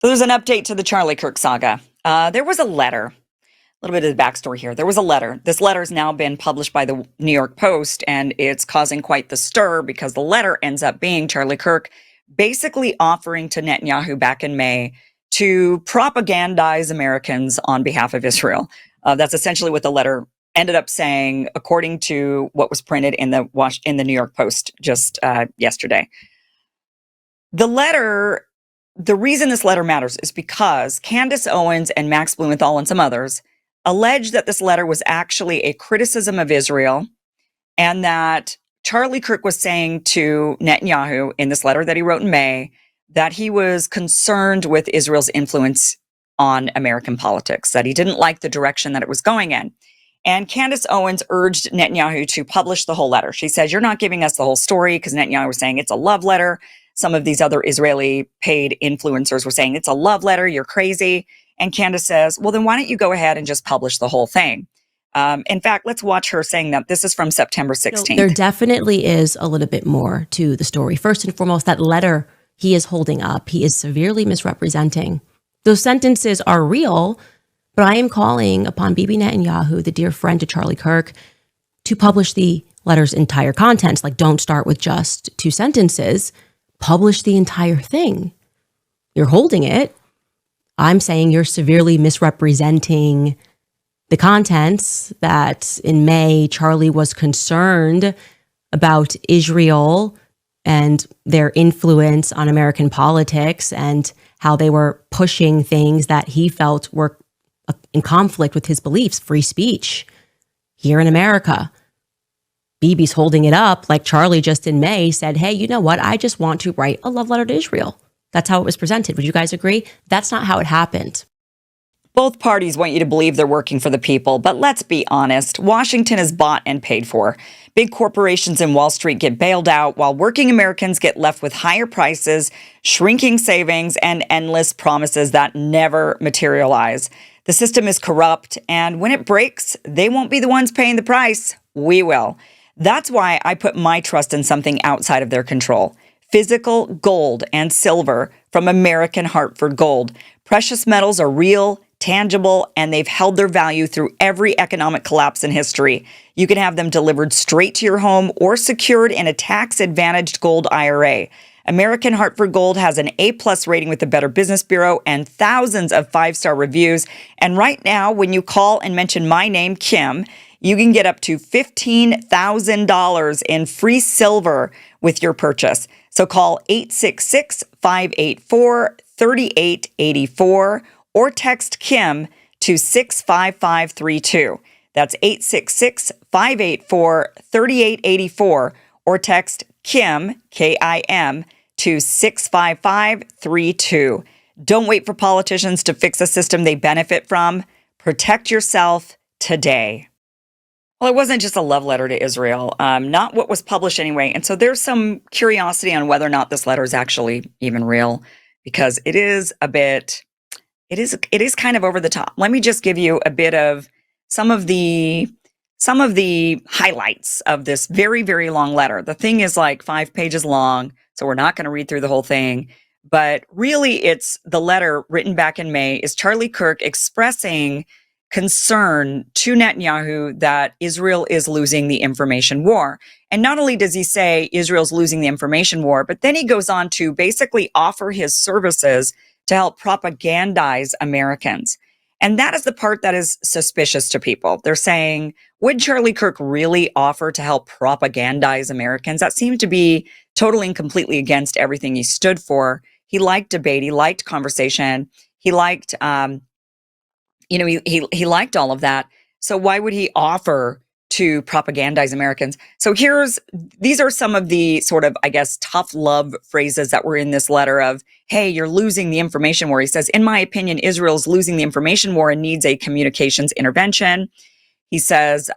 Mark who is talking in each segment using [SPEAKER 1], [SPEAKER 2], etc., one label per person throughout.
[SPEAKER 1] So there's an update to the Charlie Kirk saga. There was a letter, a little bit of the backstory here. There was a letter. This letter has now been published by the New York Post, and it's causing quite the stir because the letter ends up being Charlie Kirk basically offering to Netanyahu back in May to propagandize Americans on behalf of Israel. That's essentially what the letter ended up saying, according to what was printed in the New York Post just yesterday. The reason this letter matters is because Candace Owens and Max Blumenthal and some others allege that this letter was actually a criticism of Israel, and that Charlie Kirk was saying to Netanyahu in this letter that he wrote in May that he was concerned with Israel's influence on American politics, that he didn't like the direction that it was going in. And Candace Owens urged Netanyahu to publish the whole letter. She says, "You're not giving us the whole story," because Netanyahu was saying it's a love letter. Some of these other Israeli paid influencers were saying it's a love letter, you're crazy. And Candace says, well, then why don't you go ahead and just publish the whole thing? In fact, let's watch her saying that. This is from September 16th.
[SPEAKER 2] There definitely is a little bit more to the story. First and foremost, that letter he is holding up, he is severely misrepresenting. Those sentences are real, but I am calling upon Bibi Netanyahu, the dear friend to Charlie Kirk, to publish the letter's entire contents. Like, don't start with just 2 sentences. Publish the entire thing. You're holding it. I'm saying you're severely misrepresenting the contents, that in May, Charlie was concerned about Israel and their influence on American politics and how they were pushing things that he felt were in conflict with his beliefs, free speech here in America. Bibi's holding it up like Charlie just in May said, hey, you know what? I just want to write a love letter to Israel. That's how it was presented. Would you guys agree? That's not how it happened.
[SPEAKER 1] Both parties want you to believe they're working for the people, but let's be honest. Washington is bought and paid for. Big corporations in Wall Street get bailed out while working Americans get left with higher prices, shrinking savings, and endless promises that never materialize. The system is corrupt, and when it breaks, they won't be the ones paying the price. We will. That's why I put my trust in something outside of their control. Physical gold and silver from American Hartford Gold. Precious metals are real, tangible, and they've held their value through every economic collapse in history. You can have them delivered straight to your home or secured in a tax-advantaged gold IRA. American Hartford Gold has an A+ rating with the Better Business Bureau and thousands of 5-star reviews. And right now, when you call and mention my name, Kim, you can get up to $15,000 in free silver with your purchase. So call 866-584-3884 or text Kim to 65532. That's 866-584-3884 or text Kim, K-I-M, to 65532. Don't wait for politicians to fix a system they benefit from. Protect yourself today. Well, it wasn't just a love letter to Israel, not what was published anyway. And so there's some curiosity on whether or not this letter is actually even real, because it is kind of over the top. Let me just give you a bit of some of the highlights of this very, very long letter. The thing is like 5 pages long, so we're not going to read through the whole thing. But really, it's the letter written back in May is Charlie Kirk expressing concern to Netanyahu that Israel is losing the information war. And not only does he say Israel's losing the information war, but then he goes on to basically offer his services to help propagandize Americans. And that is the part that is suspicious to people. They're saying, would Charlie Kirk really offer to help propagandize Americans? That seemed to be totally and completely against everything he stood for. He liked debate. He liked conversation. He liked, he liked all of that. So why would he offer to propagandize Americans? So these are some of the sort of, I guess, tough love phrases that were in this letter of, hey, you're losing the information war. He says, in my opinion, Israel's losing the information war and needs a communications intervention. He says,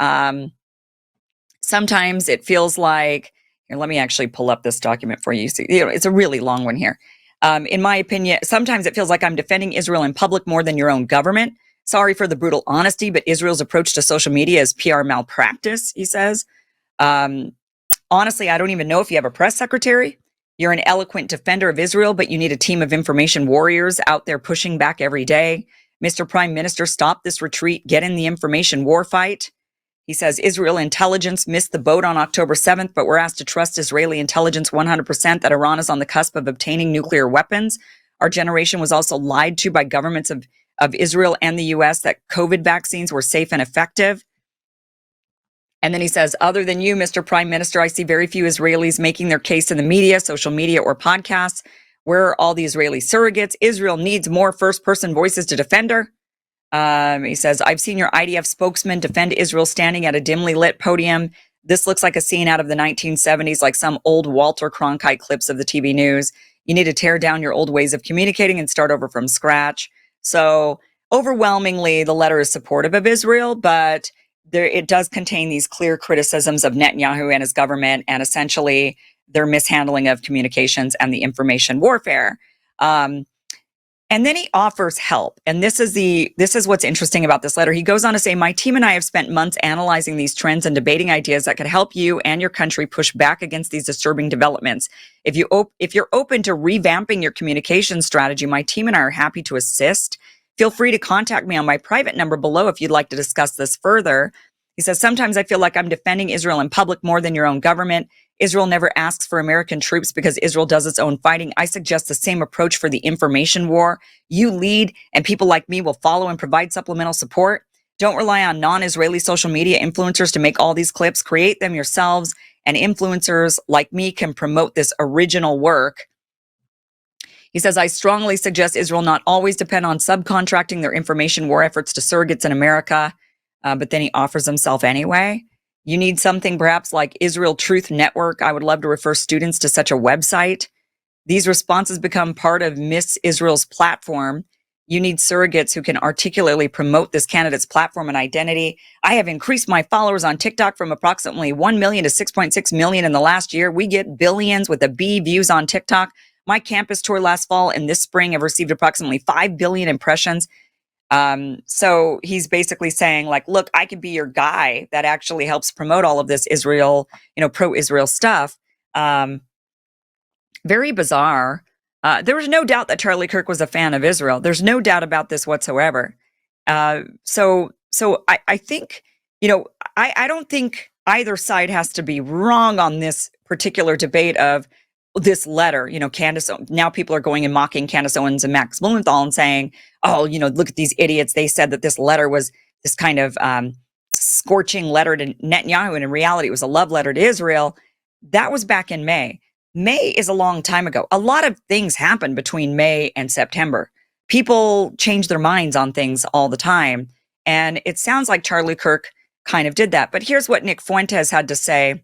[SPEAKER 1] sometimes it feels like, here, let me actually pull up this document for you. So, it's a really long one here. In my opinion, sometimes it feels like I'm defending Israel in public more than your own government. Sorry for the brutal honesty, but Israel's approach to social media is PR malpractice, he says. Honestly, I don't even know if you have a press secretary. You're an eloquent defender of Israel, but you need a team of information warriors out there pushing back every day. Mr. Prime Minister, stop this retreat. Get in the information war fight. He says Israel intelligence missed the boat on October 7th, but we're asked to trust Israeli intelligence 100% that Iran is on the cusp of obtaining nuclear weapons. Our generation was also lied to by governments of Israel and the U.S. that COVID vaccines were safe and effective. And then he says, other than you, Mr. Prime Minister, I see very few Israelis making their case in the media, social media, or podcasts. Where are all the Israeli surrogates? Israel needs more first-person voices to defend her. He says, I've seen your IDF spokesman defend Israel standing at a dimly lit podium. This looks like a scene out of the 1970s, like some old Walter Cronkite clips of the TV news. You need to tear down your old ways of communicating and start over from scratch. So overwhelmingly, the letter is supportive of Israel, but it does contain these clear criticisms of Netanyahu and his government and essentially their mishandling of communications and the information warfare. And then he offers help. And this is what's interesting about this letter. He goes on to say, my team and I have spent months analyzing these trends and debating ideas that could help you and your country push back against these disturbing developments. If you're open to revamping your communication strategy, my team and I are happy to assist. Feel free to contact me on my private number below if you'd like to discuss this further. He says, sometimes I feel like I'm defending Israel in public more than your own government. Israel never asks for American troops because Israel does its own fighting. I suggest the same approach for the information war. You lead, and people like me will follow and provide supplemental support. Don't rely on non-Israeli social media influencers to make all these clips. Create them yourselves, and influencers like me can promote this original work. He says, I strongly suggest Israel not always depend on subcontracting their information war efforts to surrogates in America. But then he offers himself anyway. You need something perhaps like Israel Truth Network. I would love to refer students to such a website. These responses become part of Miss Israel's platform. You need surrogates who can articulately promote this candidate's platform and identity. I have increased my followers on TikTok from approximately 1 million to 6.6 million in the last year. We get billions with a B views on TikTok. My campus tour last fall and this spring have received approximately 5 billion impressions. So he's basically saying, like, look, I could be your guy that actually helps promote all of this Israel, pro-Israel stuff. Very bizarre. There was no doubt that Charlie Kirk was a fan of Israel. There's no doubt about this whatsoever. So I think, I don't think either side has to be wrong on this particular debate of this letter. Candace, now people are going and mocking Candace Owens and Max Blumenthal and saying, oh, look at these idiots. They said that this letter was this kind of scorching letter to Netanyahu, and in reality, it was a love letter to Israel. That was back in May. May is a long time ago. A lot of things happened between May and September. People change their minds on things all the time. And it sounds like Charlie Kirk kind of did that. But here's what Nick Fuentes had to say.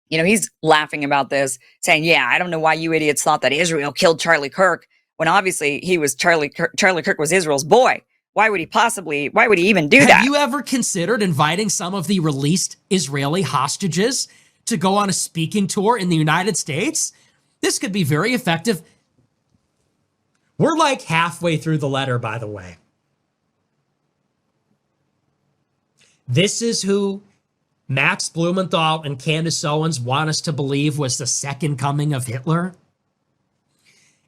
[SPEAKER 1] He's laughing about this, saying, yeah, I don't know why you idiots thought that Israel killed Charlie Kirk, when obviously he was Charlie Kirk was Israel's boy. Why would he even do that?
[SPEAKER 3] Have you ever considered inviting some of the released Israeli hostages to go on a speaking tour in the United States? This could be very effective. We're like halfway through the letter, by the way. This is who Max Blumenthal and Candace Owens want us to believe was the second coming of Hitler.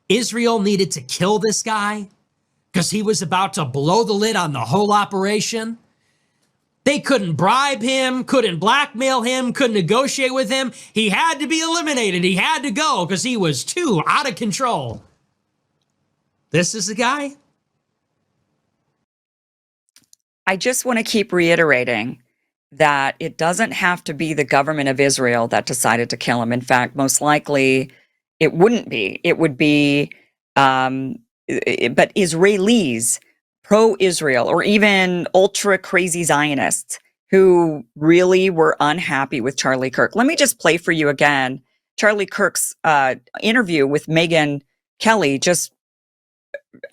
[SPEAKER 3] Israel needed to kill this guy because he was about to blow the lid on the whole operation. They couldn't bribe him, couldn't blackmail him, couldn't negotiate with him. He had to be eliminated. He had to go because he was too out of control. This is the guy.
[SPEAKER 1] I just want to keep reiterating that it doesn't have to be the government of Israel that decided to kill him. In fact, most likely it wouldn't be. It would be, but Israelis, pro-Israel, or even ultra-crazy Zionists who really were unhappy with Charlie Kirk. Let me just play for you again Charlie Kirk's interview with Megyn Kelly just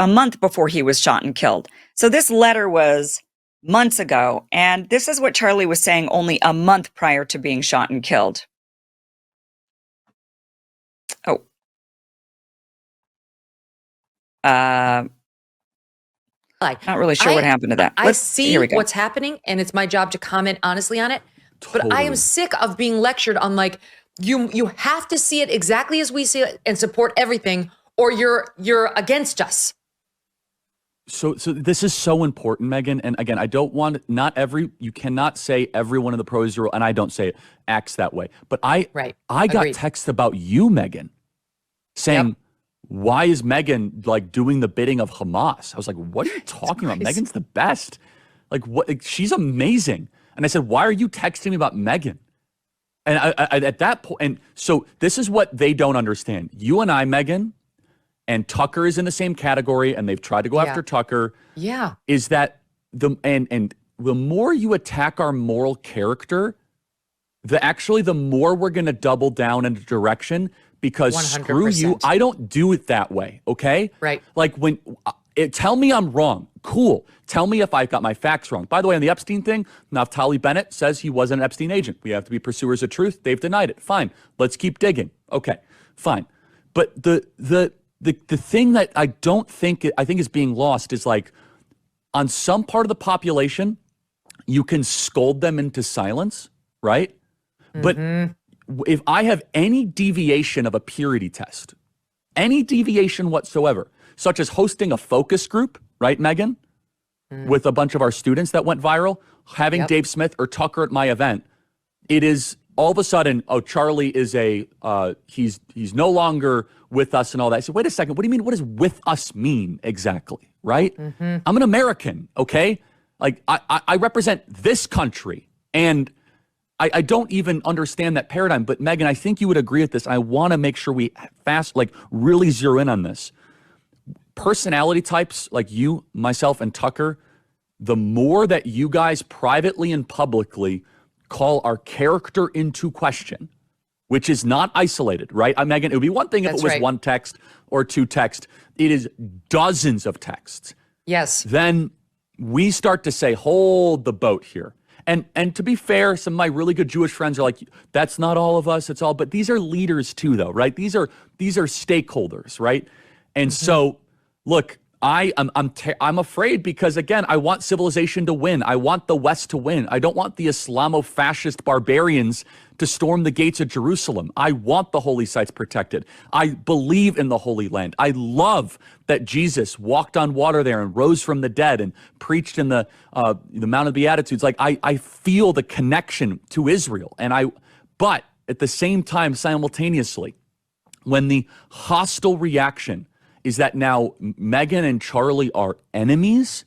[SPEAKER 1] a month before he was shot and killed. So this letter was months ago, and this is what Charlie was saying only a month prior to being shot and killed. Oh. Not really sure what happened to that.
[SPEAKER 4] I see what's happening, and it's my job to comment honestly on it. But I am sick of being lectured on, like, You have to see it exactly as we see it and support everything, or you're against us.
[SPEAKER 5] So this is so important, Megyn. And again, you cannot say everyone in the pro-Israel, and I don't say it, acts that way. But I got
[SPEAKER 4] Agreed.
[SPEAKER 5] texts about you, Megyn, saying, why is Megyn like doing the bidding of Hamas? I was like, what are you talking about? Megyn's the best. Like, what? Like, she's amazing. And I said, why are you texting me about Megyn? And I at that point, and so this is what they don't understand. You and I, Megyn, and Tucker is in the same category, and they've tried to go after Tucker.
[SPEAKER 4] Yeah.
[SPEAKER 5] Is that the more you attack our moral character, the more we're going to double down in a direction, because
[SPEAKER 4] 100%.
[SPEAKER 5] Screw you, I don't do it that way, okay?
[SPEAKER 4] Right.
[SPEAKER 5] Like tell me I'm wrong. Cool. Tell me if I got my facts wrong. By the way, on the Epstein thing, Naftali Bennett says he wasn't an Epstein agent. We have to be pursuers of truth. They've denied it. Fine. Let's keep digging. Okay, fine. But the thing that I think is being lost is, like, on some part of the population, you can scold them into silence, right? But if I have any deviation of a purity test, any deviation whatsoever, such as hosting a focus group, right, Megyn, with a bunch of our students that went viral, having Dave Smith or Tucker at my event, it is all of a sudden, oh, Charlie is he's no longer with us and all that. I said, wait a second, what do you mean? What does with us mean exactly, right? I'm an American, okay? Like, I represent this country, and I don't even understand that paradigm. But Megyn, I think you would agree with this. I want to make sure we really zero in on this. Personality types like you, myself, and Tucker, the more that you guys privately and publicly call our character into question, which is not isolated, right? Megyn, it would be one thing if it was one text or two texts. It is dozens of texts.
[SPEAKER 4] Yes.
[SPEAKER 5] Then we start to say, hold the boat here. And to be fair, some of my really good Jewish friends are like, that's not all of us, it's all, but these are leaders too, though, right? These are stakeholders, right? And so, look, I'm afraid, because again, I want civilization to win. I want the West to win. I don't want the Islamo-fascist barbarians to storm the gates of Jerusalem. I want the holy sites protected. I believe in the Holy Land. I love that Jesus walked on water there and rose from the dead and preached in the Mount of Beatitudes. Like, I feel the connection to Israel. But at the same time, simultaneously, when the hostile reaction is that now Megyn and Charlie are enemies,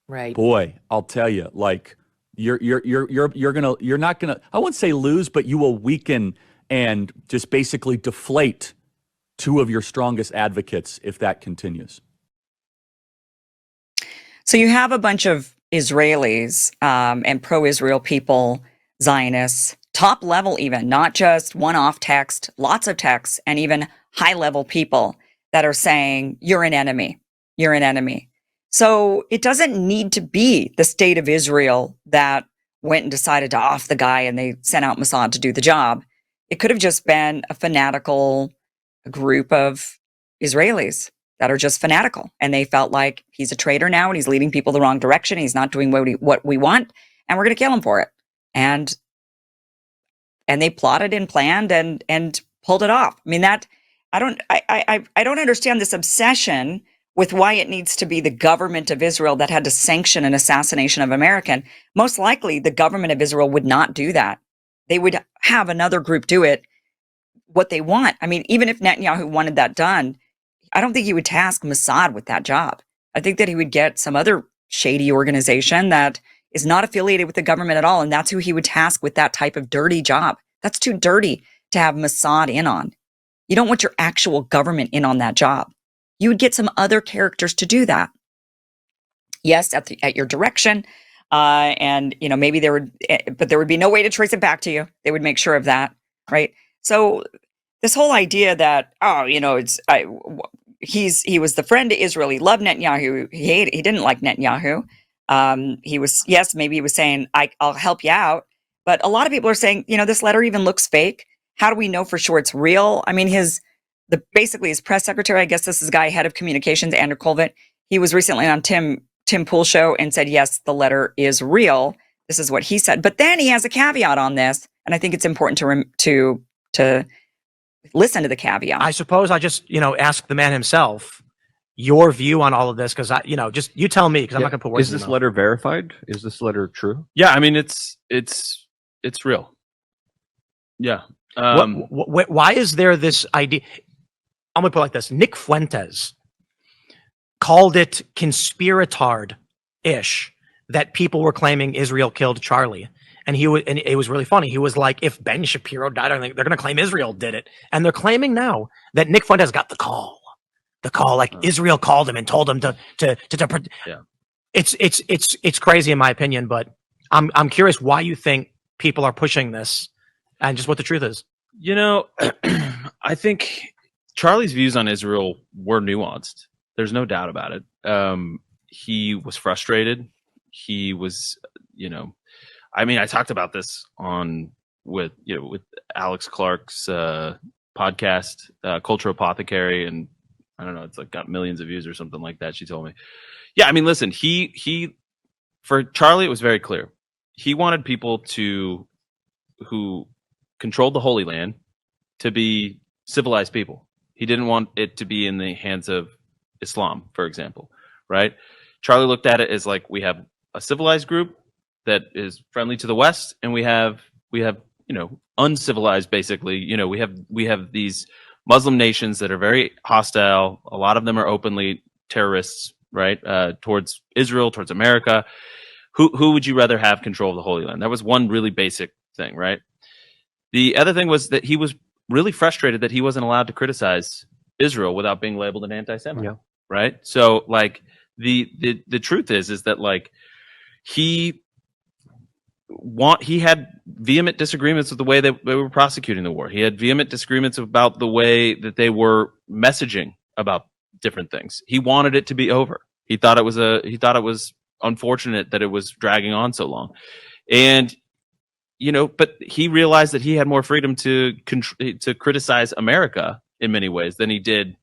[SPEAKER 4] right?
[SPEAKER 5] Boy, I'll tell you, like, you're not gonna, I wouldn't say lose, but you will weaken and just basically deflate two of your strongest advocates if that continues.
[SPEAKER 1] So you have a bunch of Israelis and pro-Israel people, Zionists, top level even, not just one-off text, lots of texts, and even high-level people that are saying, you're an enemy, you're an enemy. So it doesn't need to be the state of Israel that went and decided to off the guy and they sent out Mossad to do the job. It could have just been a fanatical group of Israelis that are just fanatical. And they felt like he's a traitor now and he's leading people the wrong direction. He's not doing what we want, and we're going to kill him for it. And they plotted and planned and pulled it off. I mean, I don't understand this obsession with why it needs to be the government of Israel that had to sanction an assassination of American. Most likely, the government of Israel would not do that. They would have another group do it, what they want. I mean, even if Netanyahu wanted that done, I don't think he would task Mossad with that job. I think that he would get some other shady organization that is not affiliated with the government at all, and that's who he would task with that type of dirty job. That's too dirty to have Mossad in on. You don't want your actual government in on that job. You would get some other characters to do that. Yes, at your direction, and maybe but there would be no way to trace it back to you. They would make sure of that, right? So this whole idea that he was the friend to Israel. He loved Netanyahu. He didn't like Netanyahu. Maybe he was saying I'll help you out, but a lot of people are saying this letter even looks fake. How do we know for sure it's real? I mean, basically his press secretary, I guess this is a guy, head of communications, Andrew Colvin. He was recently on Tim Pool's show and said, yes, the letter is real. This is what he said. But then he has a caveat on this, and I think it's important to to listen to the caveat.
[SPEAKER 6] I suppose I just, ask the man himself your view on all of this, because just you tell me, because I'm not going to put words
[SPEAKER 7] Is
[SPEAKER 6] in
[SPEAKER 7] this
[SPEAKER 6] your mouth.
[SPEAKER 7] letter verified? Is this letter true?
[SPEAKER 8] Yeah, I mean it's real. Yeah.
[SPEAKER 6] Why is there this idea? I'm going to put it like this. Nick Fuentes called it conspiratard-ish that people were claiming Israel killed Charlie. And it was really funny. He was like, if Ben Shapiro died, they're going to claim Israel did it. And they're claiming now that Nick Fuentes got the call, like Israel called him and told him to
[SPEAKER 8] Yeah.
[SPEAKER 6] It's crazy in my opinion, but I'm curious why you think people are pushing this and just what the truth is.
[SPEAKER 8] I think Charlie's views on Israel were nuanced. There's no doubt about it. He was frustrated. He was, I talked about this with Alex Clark's podcast, Culture Apothecary, and I don't know, it's like got millions of views or something like that. She told me. Yeah, I mean, listen, he for Charlie, it was very clear. He wanted people who controlled the Holy Land to be civilized people. He didn't want it to be in the hands of Islam, for example, right? Charlie looked at it as like, we have a civilized group that is friendly to the West, and we have uncivilized, basically. We have these Muslim nations that are very hostile. A lot of them are openly terrorists, right? Towards Israel, towards America. Who would you rather have control of the Holy Land? That was one really basic thing, right? The other thing was that he was really frustrated that he wasn't allowed to criticize Israel without being labeled an anti-Semite, right? So, like, the truth is that, like, he had vehement disagreements with the way that they were prosecuting the war. He had vehement disagreements about the way that they were messaging about different things. He wanted it to be over. He thought it was unfortunate that it was dragging on so long. And but he realized that he had more freedom to criticize America in many ways than he did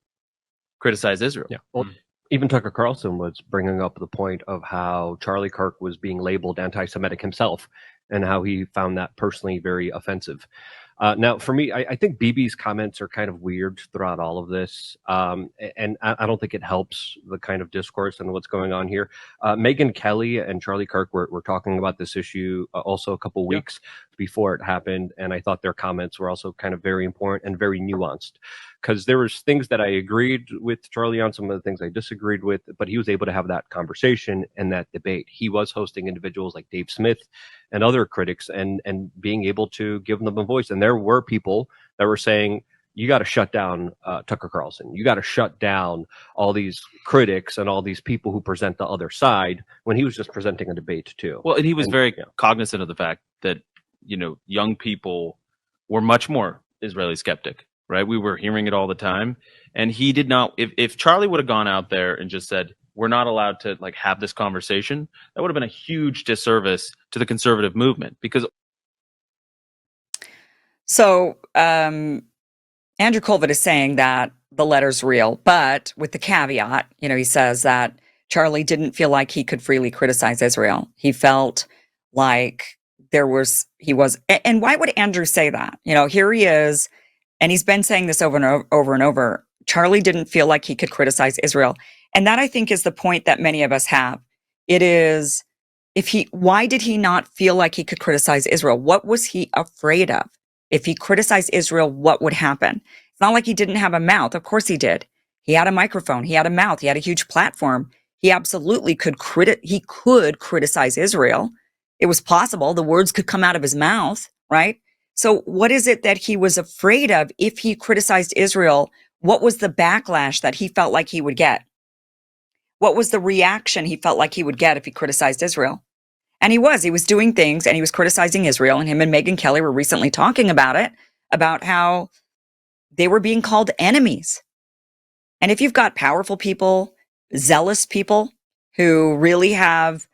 [SPEAKER 8] criticize Israel.
[SPEAKER 7] Yeah. Well, even Tucker Carlson was bringing up the point of how Charlie Kirk was being labeled anti-Semitic himself, and how he found that personally very offensive. Now, for me, I think Bibi's comments are kind of weird throughout all of this, and I don't think it helps the kind of discourse and what's going on here. Megyn Kelly and Charlie Kirk were talking about this issue also a couple weeks before it happened, and I thought their comments were also kind of very important and very nuanced, because there was things that I agreed with Charlie on, some of the things I disagreed with, but he was able to have that conversation and that debate. He was hosting individuals like Dave Smith and other critics, and being able to give them a voice. And there were people that were saying, you got to shut down Tucker Carlson. You got to shut down all these critics and all these people who present the other side, when he was just presenting a debate too.
[SPEAKER 8] Well, and he was very cognizant of the fact that, young people were much more Israeli skeptic, right? We were hearing it all the time. And he did not, if Charlie would have gone out there and just said, we're not allowed to have this conversation, that would have been a huge disservice to the conservative movement. Because
[SPEAKER 1] So Andrew Colvin is saying that the letter's real, but with the caveat, he says that Charlie didn't feel like he could freely criticize Israel. He felt like he was, and why would Andrew say that? Here he is, and he's been saying this over and over and over. Charlie didn't feel like he could criticize Israel. And that, I think, is the point that many of us have. It is, why did he not feel like he could criticize Israel? What was he afraid of? If he criticized Israel, what would happen? It's not like he didn't have a mouth. Of course he did. He had a microphone. He had a mouth. He had a huge platform. He absolutely could criticize Israel. It was possible. The words could come out of his mouth, right? So what is it that he was afraid of if he criticized Israel? What was the backlash that he felt like he would get? What was the reaction he felt like he would get if he criticized Israel? And he was doing things, and he was criticizing Israel, and him and Megyn Kelly were recently talking about it, about how they were being called enemies. And if you've got powerful people, zealous people who really have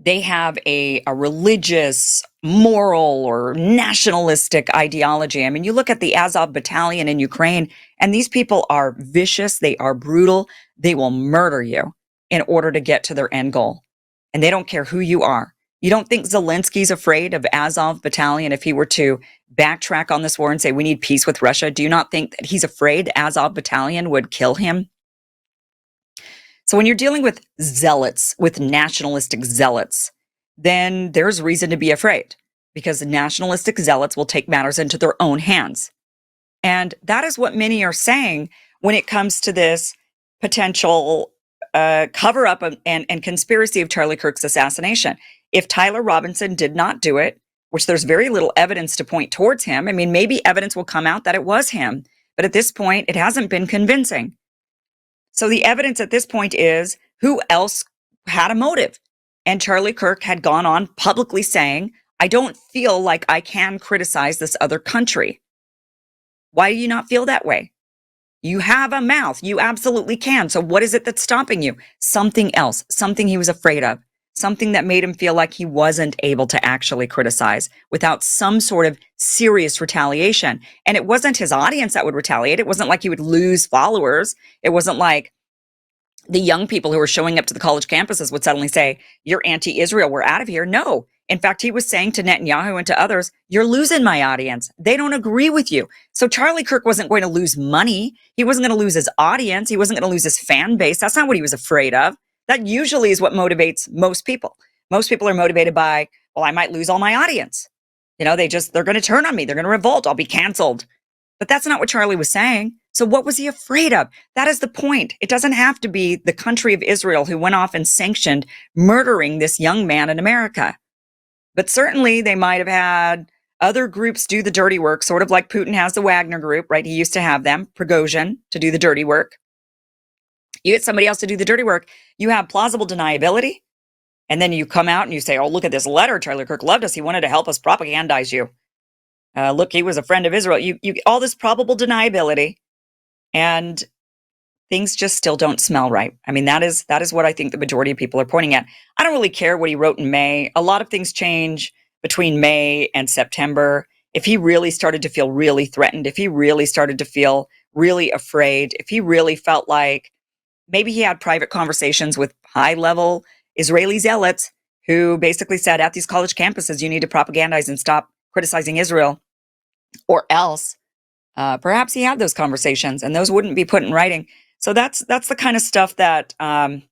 [SPEAKER 1] a religious, moral, or nationalistic ideology. I mean, you look at the Azov battalion in Ukraine, and these people are vicious, they are brutal, they will murder you in order to get to their end goal. And they don't care who you are. You don't think Zelensky's afraid of Azov Battalion if he were to backtrack on this war and say we need peace with Russia? Do you not think that he's afraid Azov Battalion would kill him? So when you're dealing with zealots, with nationalistic zealots, then there's reason to be afraid because the nationalistic zealots will take matters into their own hands. And that is what many are saying when it comes to this potential cover up and conspiracy of Charlie Kirk's assassination. If Tyler Robinson did not do it, which there's very little evidence to point towards him, I mean, maybe evidence will come out that it was him, but at this point, it hasn't been convincing. So the evidence at this point is who else had a motive? And Charlie Kirk had gone on publicly saying, I don't feel like I can criticize this other country. Why do you not feel that way? You have a mouth. You absolutely can. So what is it that's stopping you? Something else, something he was afraid of, something that made him feel like he wasn't able to actually criticize without some sort of serious retaliation. And it wasn't his audience that would retaliate. It wasn't like he would lose followers. It wasn't like the young people who were showing up to the college campuses would suddenly say, you're anti-Israel, we're out of here. No. In fact, he was saying to Netanyahu and to others, you're losing my audience. They don't agree with you. So Charlie Kirk wasn't going to lose money. He wasn't going to lose his audience. He wasn't going to lose his fan base. That's not what he was afraid of. That usually is what motivates most people. Most people are motivated by, well, I might lose all my audience. You know, they're going to turn on me. They're going to revolt. I'll be canceled. But that's not what Charlie was saying. So what was he afraid of? That is the point. It doesn't have to be the country of Israel who went off and sanctioned murdering this young man in America. But certainly they might have had other groups do the dirty work, sort of like Putin has the Wagner group, right? He used to have them, Prigozhin, to do the dirty work. You get somebody else to do the dirty work. You have plausible deniability. And then you come out and you say, oh, look at this letter. Charlie Kirk loved us. He wanted to help us propagandize you. Look, he was a friend of Israel. You all this probable deniability. And things just still don't smell right. I mean, that is what I think the majority of people are pointing at. I don't really care what he wrote in May. A lot of things change between May and September. If he really started to feel really threatened, if he really started to feel really afraid, if he really felt like maybe he had private conversations with high-level Israeli zealots who basically said at these college campuses, you need to propagandize and stop criticizing Israel, or else perhaps he had those conversations and those wouldn't be put in writing. So that's the kind of stuff that, when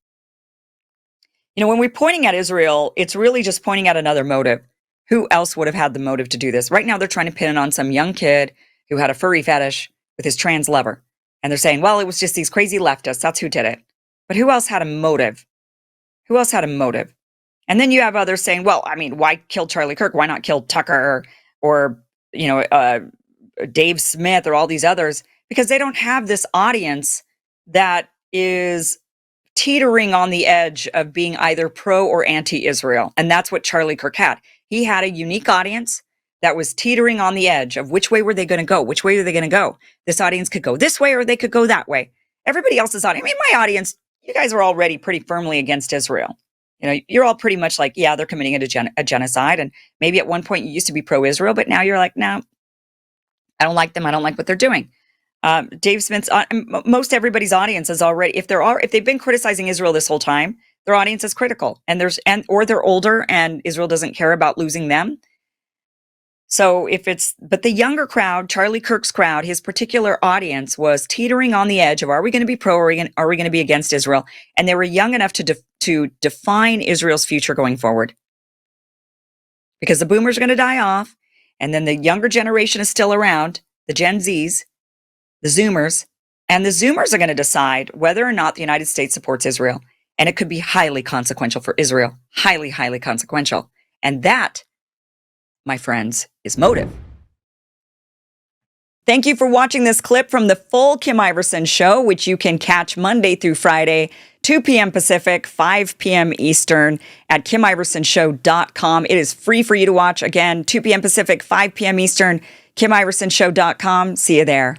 [SPEAKER 1] we're pointing at Israel, it's really just pointing at another motive. Who else would have had the motive to do this? Right now, they're trying to pin it on some young kid who had a furry fetish with his trans lover. And they're saying, well, it was just these crazy leftists. That's who did it. But who else had a motive? Who else had a motive? And then you have others saying, well, I mean, why kill Charlie Kirk? Why not kill Tucker or Dave Smith or all these others? Because they don't have this audience that is teetering on the edge of being either pro or anti-Israel. And that's what Charlie Kirk had. He had a unique audience that was teetering on the edge of which way were they going to go? Which way are they going to go? This audience could go this way or they could go that way. Everybody else's audience, I mean, my audience, you guys are already pretty firmly against Israel. You're all pretty much like, yeah, they're committing a genocide. And maybe at one point you used to be pro-Israel, but now you're like, no, I don't like them. I don't like what they're doing. Dave Smith's, most everybody's audience is already, if they've been criticizing Israel this whole time, their audience is critical or they're older and Israel doesn't care about losing them. So but the younger crowd, Charlie Kirk's crowd, his particular audience was teetering on the edge of, are we going to be pro or are we going to be against Israel? And they were young enough to define Israel's future going forward. Because the boomers are going to die off. And then the younger generation is still around, the Gen Zs, the Zoomers, and the Zoomers are going to decide whether or not the United States supports Israel. And it could be highly consequential for Israel. Highly, highly consequential. And that, my friends, is motive. Thank you for watching this clip from the full Kim Iversen Show, which you can catch Monday through Friday, 2 p.m. Pacific, 5 p.m. Eastern at KimIversonShow.com. It is free for you to watch. Again, 2 p.m. Pacific, 5 p.m. Eastern, KimIversonShow.com. See you there.